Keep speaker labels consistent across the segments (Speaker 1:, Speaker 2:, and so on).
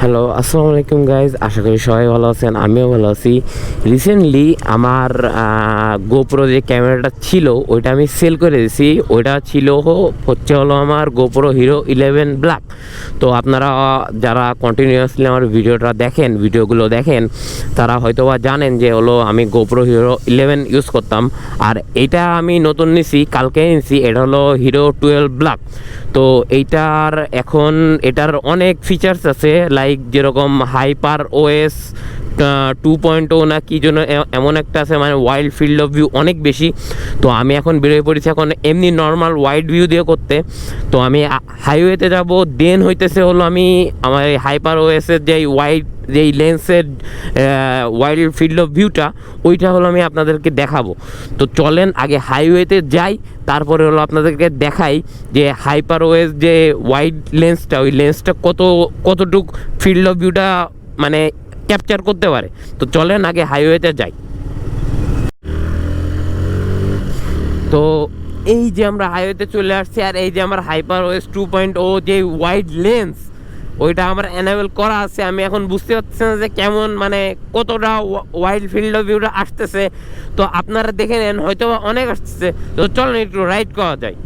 Speaker 1: Hello, আসসালামু আলাইকুম guys. আশা করি সবাই ভালো আছেন, আমিও ভালো আছি। রিসেন্টলি আমার গোপ্রো যে ক্যামেরাটা ছিল ওইটা আমি সেল করে দিয়েছি। ওইটা ছিল হলো আমার গোপ্রো হিরো 11 ব্ল্যাক। তো আপনারা যারা কন্টিনিউয়াসলি আমার ভিডিওগুলো দেখেন তারা হয়তো বা জানেন যে হলো আমি গোপ্রো হিরো 11 ইউজ করতাম। আর এইটা আমি নতুন নিছি, কালকে নিছি। এটা হলো হিরো 12 ব্ল্যাক। তো এটার অনেক ফিচার্স আছে, লাইক যেরকম হাইপার ওএস 2.0 না কি জন্য এমন একটা আছে, মানে ওয়াইল্ড ফিল্ড অফ ভিউ অনেক বেশি। তো আমি এখন বেরোয় পড়েছি এখন এমনি নর্মাল ওয়াইড ভিউ দিয়ে করতে। তো আমি হাইওয়েতে যাব, দেন হইতেছে হলো আমি আমার এই হাইপার ওএসের যেই লেন্সের ওয়াইল্ড ফিল্ড অফ ভিউটা ওইটা হলো আমি আপনাদেরকে দেখাবো। তো চলেন আগে হাইওয়েতে যাই, তারপরে হলো আপনাদেরকে দেখাই যে হাইপার ওএস যে ওয়াইড লেন্সটা, ওই লেন্সটা কতটুক ফিল্ড অফ ভিউটা মানে ক্যাপচার করতে পারে। তো চলেন আগে হাইওয়েতে যাই। তো এই যে আমরা হাইওয়েতে চলে আসছি, আর এই যে আমার হাইপার ওএস 2.0 যে ওয়াইড লেন্স ওইটা আমার এনেবল করা আছে। আমি এখন বুঝতে পারছি না যে কেমন মানে কতটা ওয়াইড ফিল্ড অফ ভিউটা আসতেছে। তো আপনারা দেখে নেন, হয়তো অনেক আসতেছে। তো চলেন একটু রাইড করা যায়।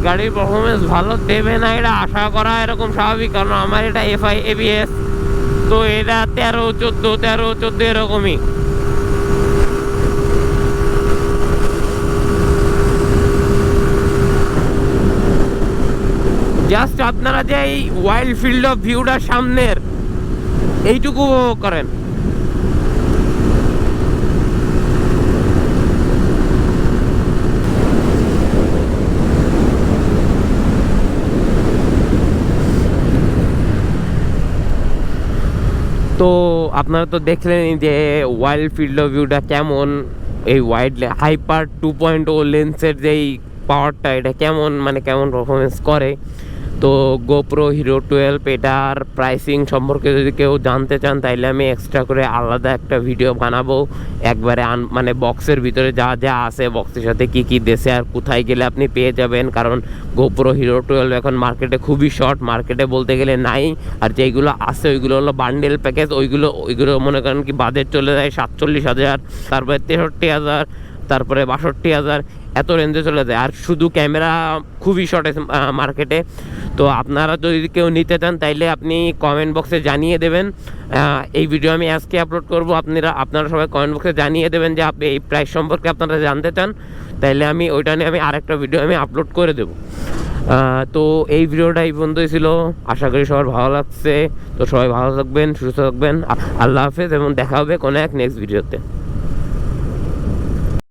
Speaker 1: গাড়ির পারফরমেন্স ভালো দেবে না এটা আশা করা এরকম স্বাভাবিক, কারণ আমার এটা FI ABS। তো এটা 13-14 এরকমই। জাস্ট আপনারা যে এই ওয়াইল্ড ফিল্ড অফ ভিউটা সামনের এইটুকু উপভোগ করেন। তো আপনারা তো দেখলেন যে ওয়াইল্ড ফিল্ড অফ ভিউটা কেমন, এই হাইপার 2.0 লেন্সের যেই পাওয়ারটা এটা কেমন পারফরমেন্স করে। তো গোপ্রো হিরো 12 এটার প্রাইসিং সম্পর্কে যদি কেউ জানতে চান তাইলে আমি এক্সট্রা করে আলাদা একটা ভিডিও বানাবো, একবারে মানে বক্সের ভিতরে যা যা আছে, বক্সের সাথে কি কি দেশে আর কোথায় গেলে আপনি পেয়ে যাবেন। কারণ গোপ্রো হিরো 12 এখন মার্কেটে খুবই শর্ট, মার্কেটে বলতে গেলে নাই। আর যেইগুলো আছে ওইগুলো হলো বান্ডেল প্যাকেজ, ওইগুলো মনে করেন কি বাজেট চলে যায় 47,000, তারপরে 63,000, তারপরে 62,000, এত রেঞ্জে চলে যায়। আর শুধু ক্যামেরা খুবই শর্টেজ মার্কেটে। তো আপনারা যদি কেউ নিতে চান তাইলে আপনি কমেন্ট বক্সে জানিয়ে দেবেন। এই ভিডিও আমি আজকে আপলোড করব, আপনারা সবাই কমেন্ট বক্সে জানিয়ে দেবেন যে আপনি এই প্রাইস সম্পর্কে আপনারা জানতে চান, তাইলে আমি ওইটা নিয়ে আরেকটা ভিডিও আপলোড করে দেবো। তো এই ভিডিওটা এই পর্যন্তই ছিল। আশা করি সবার ভালো লাগছে। তো সবাই ভালো থাকবেন, সুস্থ থাকবেন। আল্লাহ হাফেজ এবং দেখা হবে কোনো এক নেক্সট ভিডিওতে।